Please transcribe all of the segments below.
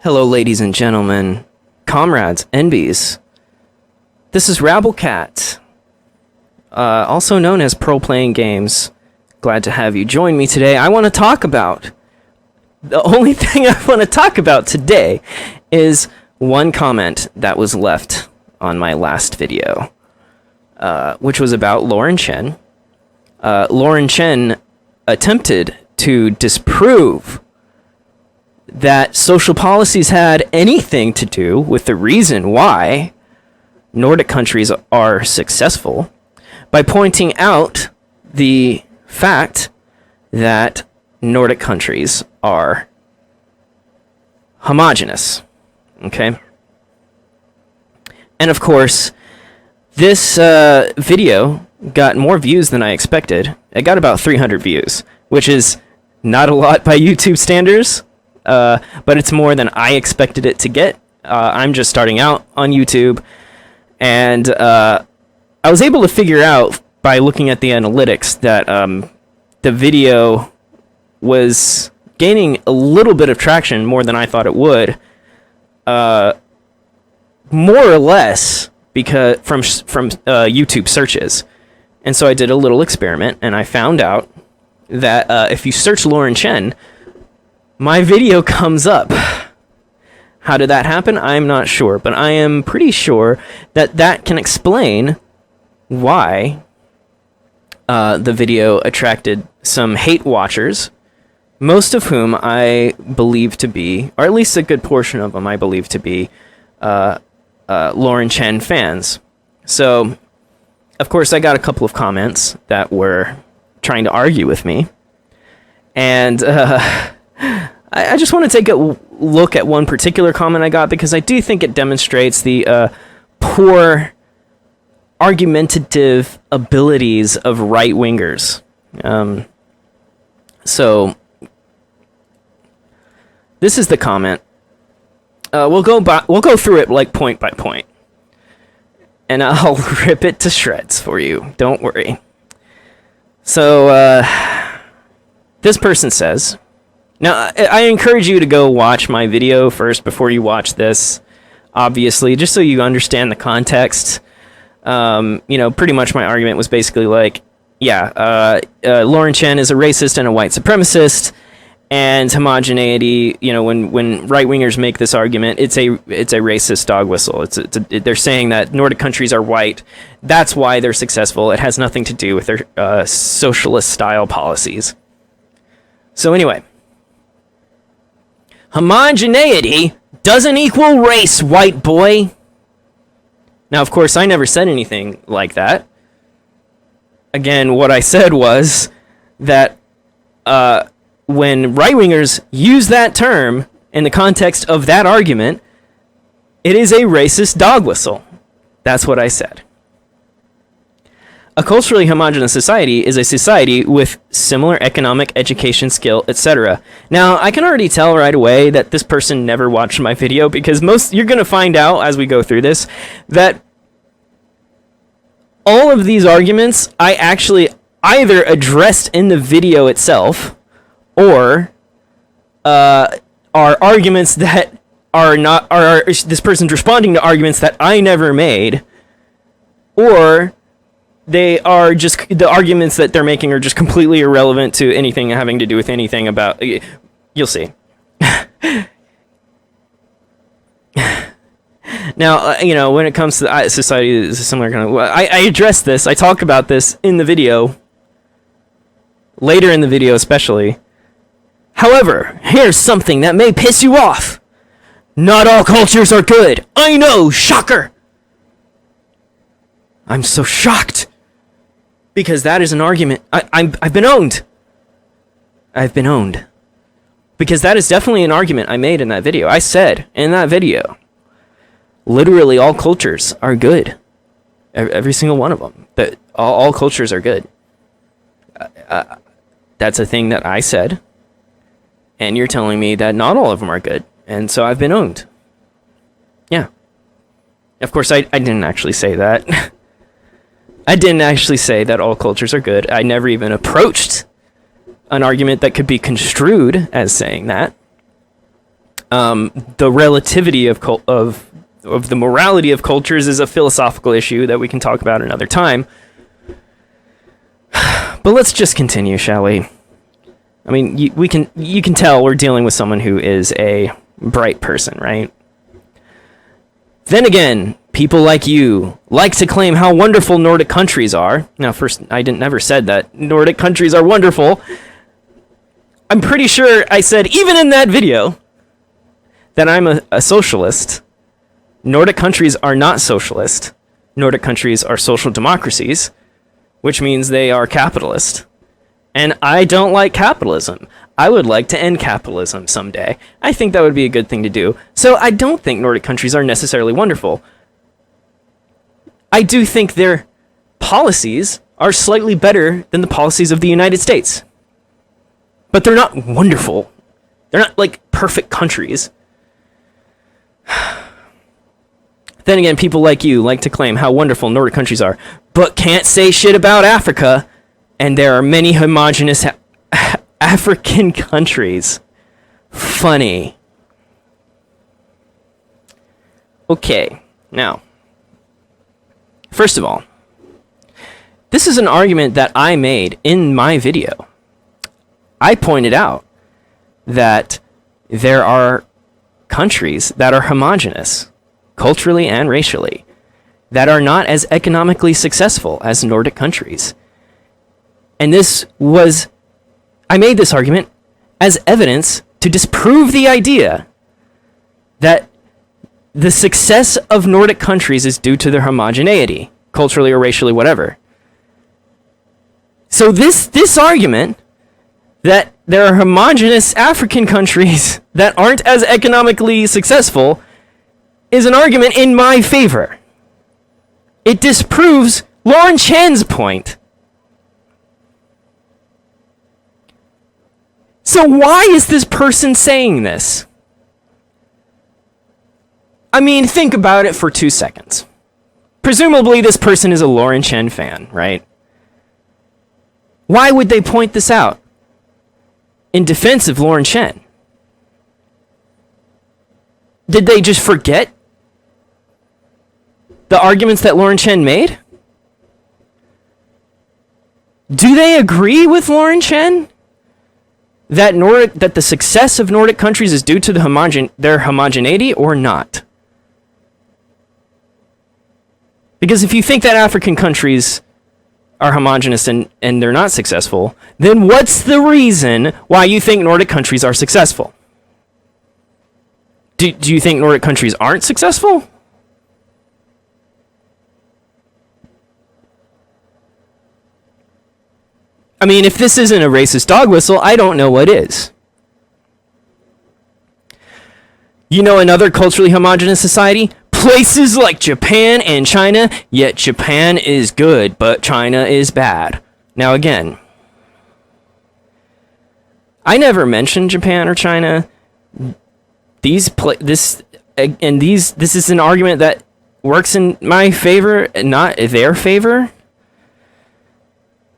Hello, ladies and gentlemen, comrades, NBs. This is Rabblecat, also known as Pro Playing Games. Glad to have you join me today. The only thing I want to talk about today is one comment that was left on my last video, which was about Lauren Chen. Lauren Chen attempted to disprove that social policies had anything to do with the reason why Nordic countries are successful by pointing out the fact that Nordic countries are homogenous. Okay? And of course, this video got more views than I expected. It got about 300 views, which is not a lot by YouTube standards. But it's more than I expected it to get. I'm just starting out on YouTube, and I was able to figure out by looking at the analytics that the video was gaining a little bit of traction, more than I thought it would, more or less because from YouTube searches. And so I did a little experiment, and I found out that if you search Lauren Chen, my video comes up. How did that happen? I'm not sure, but I am pretty sure that that can explain why the video attracted some hate watchers, most of whom I believe to be, or at least a good portion of them I believe to be, Lauren Chen fans. So, of course, I got a couple of comments that were trying to argue with me, and I just want to take a look at one particular comment I got, because I do think it demonstrates the poor argumentative abilities of right-wingers. So, this is the comment. We'll go through it like point by point, and I'll rip it to shreds for you. Don't worry. So, this person says, now, I encourage you to go watch my video first before you watch this, obviously, just so you understand the context. Pretty much my argument was basically like, Lauren Chen is a racist and a white supremacist, and homogeneity, when right-wingers make this argument, it's a racist dog whistle. They're saying that Nordic countries are white. That's why they're successful. It has nothing to do with their socialist-style policies. So anyway, homogeneity doesn't equal race, white boy. Now, of course, I never said anything like that. Again, what I said was that when right-wingers use that term in the context of that argument, it is a racist dog whistle. That's what I said. A culturally homogeneous society is a society with similar economic, education, skill, etc. Now, I can already tell right away that this person never watched my video, because you're going to find out as we go through this that all of these arguments I actually either addressed in the video itself, or are arguments that are this person's responding to arguments that I never made, or they are just, the arguments that they're making are just completely irrelevant to anything having to do with anything about, you'll see. Now, when it comes to society, is a similar kind of, I address this, I talk about this in the video, later in the video especially. However, here's something that may piss you off. Not all cultures are good. I know, shocker. I'm so shocked. Because that is an argument. I've been owned. I've been owned. Because that is definitely an argument I made in that video. I said in that video, literally all cultures are good. Every single one of them. That all cultures are good. That's a thing that I said. And you're telling me that not all of them are good. And so I've been owned. Yeah. Of course, I didn't actually say that. I didn't actually say that all cultures are good. I never even approached an argument that could be construed as saying that. The relativity of the morality of cultures is a philosophical issue that we can talk about another time. But let's just continue, shall we? I mean, you can tell we're dealing with someone who is a bright person, right? Then again, people like you like to claim how wonderful Nordic countries are. Now, first, I never said that Nordic countries are wonderful. I'm pretty sure I said, even in that video, that I'm a socialist. Nordic countries are not socialist. Nordic countries are social democracies, which means they are capitalist. And I don't like capitalism. I would like to end capitalism someday. I think that would be a good thing to do. So I don't think Nordic countries are necessarily wonderful. I do think their policies are slightly better than the policies of the United States. But they're not wonderful. They're not like perfect countries. Then again, people like you like to claim how wonderful Nordic countries are, but can't say shit about Africa, and there are many homogenous African countries. Funny. Okay, now, first of all, this is an argument that I made in my video. I pointed out that there are countries that are homogenous, culturally and racially, that are not as economically successful as Nordic countries. And I made this argument as evidence to disprove the idea that the success of Nordic countries is due to their homogeneity, culturally or racially, whatever. So this argument that there are homogenous African countries that aren't as economically successful is an argument in my favor. It disproves Lauren Chen's point. So why is this person saying this? I mean, think about it for 2 seconds. Presumably this person is a Lauren Chen fan, right? Why would they point this out in defense of Lauren Chen? Did they just forget the arguments that Lauren Chen made? Do they agree with Lauren Chen that the success of Nordic countries is due to their homogeneity or not? Because if you think that African countries are homogenous and they're not successful, then what's the reason why you think Nordic countries are successful? Do you think Nordic countries aren't successful? I mean, if this isn't a racist dog whistle, I don't know what is. You know another culturally homogenous society? Places like Japan and China, yet Japan is good, but China is bad. Now again, I never mentioned Japan or China. This is an argument that works in my favor, not their favor.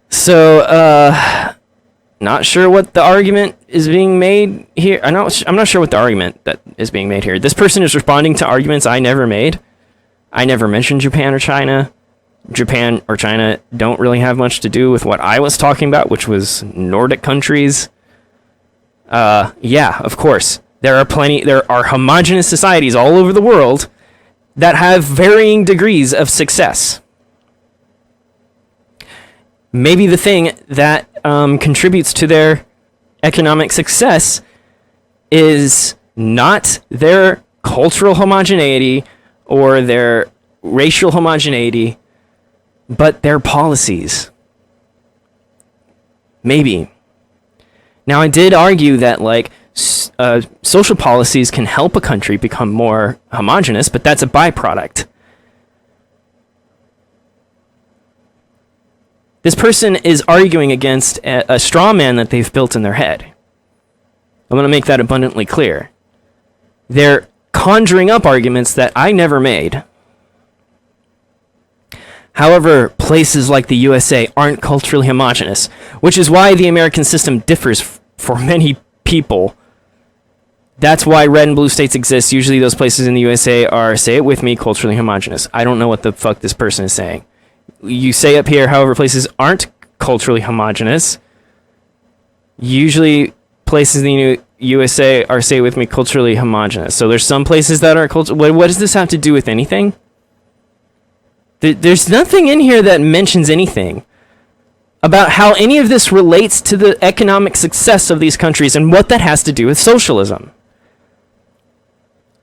So, not sure what the argument is being made here. I'm not sure what the argument that is being made here. This person is responding to arguments I never made. I never mentioned Japan or China. Japan or China don't really have much to do with what I was talking about, which was Nordic countries. Yeah, of course. There are homogenous societies all over the world that have varying degrees of success. Maybe the thing that contributes to their economic success is not their cultural homogeneity or their racial homogeneity, but their policies. Maybe. Now, I did argue that social policies can help a country become more homogenous, but that's a byproduct. This person is arguing against a straw man that they've built in their head. I'm going to make that abundantly clear. They're conjuring up arguments that I never made. However, places like the USA aren't culturally homogenous, which is why the American system differs for many people That's why red and blue states exist. Usually those places in the USA are, say it with me, culturally homogenous. I don't know what the fuck this person is saying. You say up here, however, places aren't culturally homogenous. Usually places in the USA are, say it with me, culturally homogenous. So there's some places that are what does this have to do with anything? There's nothing in here that mentions anything about how any of this relates to the economic success of these countries and what that has to do with socialism.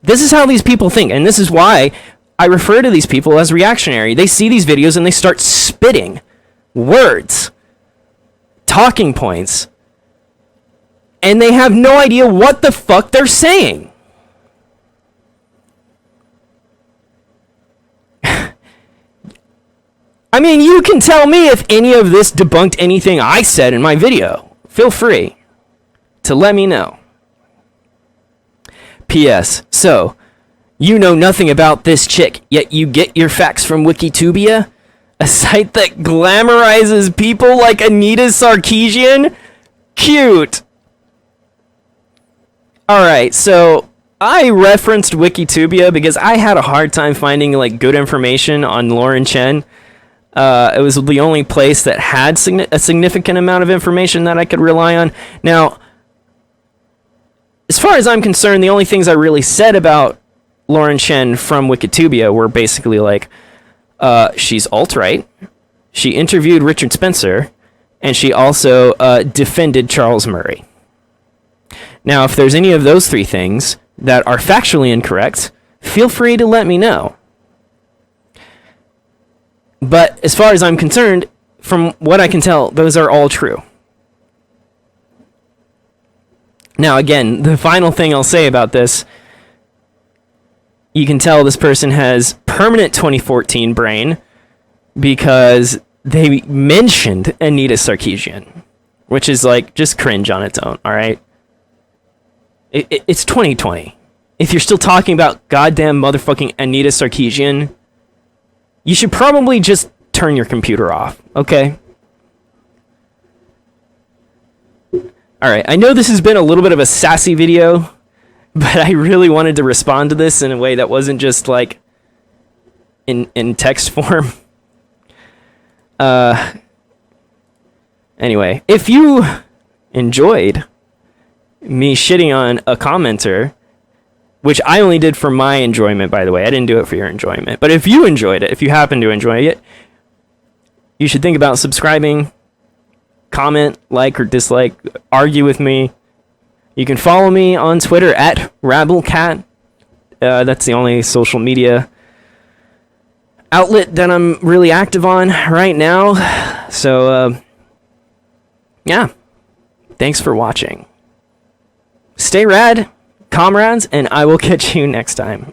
This is how these people think, and this is why I refer to these people as reactionary. They see these videos and they start spitting words, talking points, and they have no idea what the fuck they're saying. I mean, you can tell me if any of this debunked anything I said in my video. Feel free to let me know. P.S. So, you know nothing about this chick, yet you get your facts from Wikitubia? A site that glamorizes people like Anita Sarkeesian? Cute! Alright, so I referenced Wikitubia because I had a hard time finding like good information on Lauren Chen. It was the only place that had a significant amount of information that I could rely on. Now, as far as I'm concerned, the only things I really said about Lauren Chen from Wikitubia were basically like, she's alt-right, she interviewed Richard Spencer, and she also defended Charles Murray. Now, if there's any of those three things that are factually incorrect, feel free to let me know. But as far as I'm concerned, from what I can tell, those are all true. Now, again, the final thing I'll say about this, you can tell this person has permanent 2014 brain because they mentioned Anita Sarkeesian, which is like just cringe on its own, all right? It's 2020. If you're still talking about goddamn motherfucking Anita Sarkeesian, you should probably just turn your computer off, okay? Alright, I know this has been a little bit of a sassy video, but I really wanted to respond to this in a way that wasn't just like in text form. Anyway, if you enjoyed me shitting on a commenter, which I only did for my enjoyment, by the way. I didn't do it for your enjoyment. But if you enjoyed it, if you happen to enjoy it, you should think about subscribing, comment, like or dislike, argue with me. You can follow me on Twitter at RabbleCat. That's the only social media outlet that I'm really active on right now. So, yeah. Thanks for watching. Stay rad, comrades, and I will catch you next time.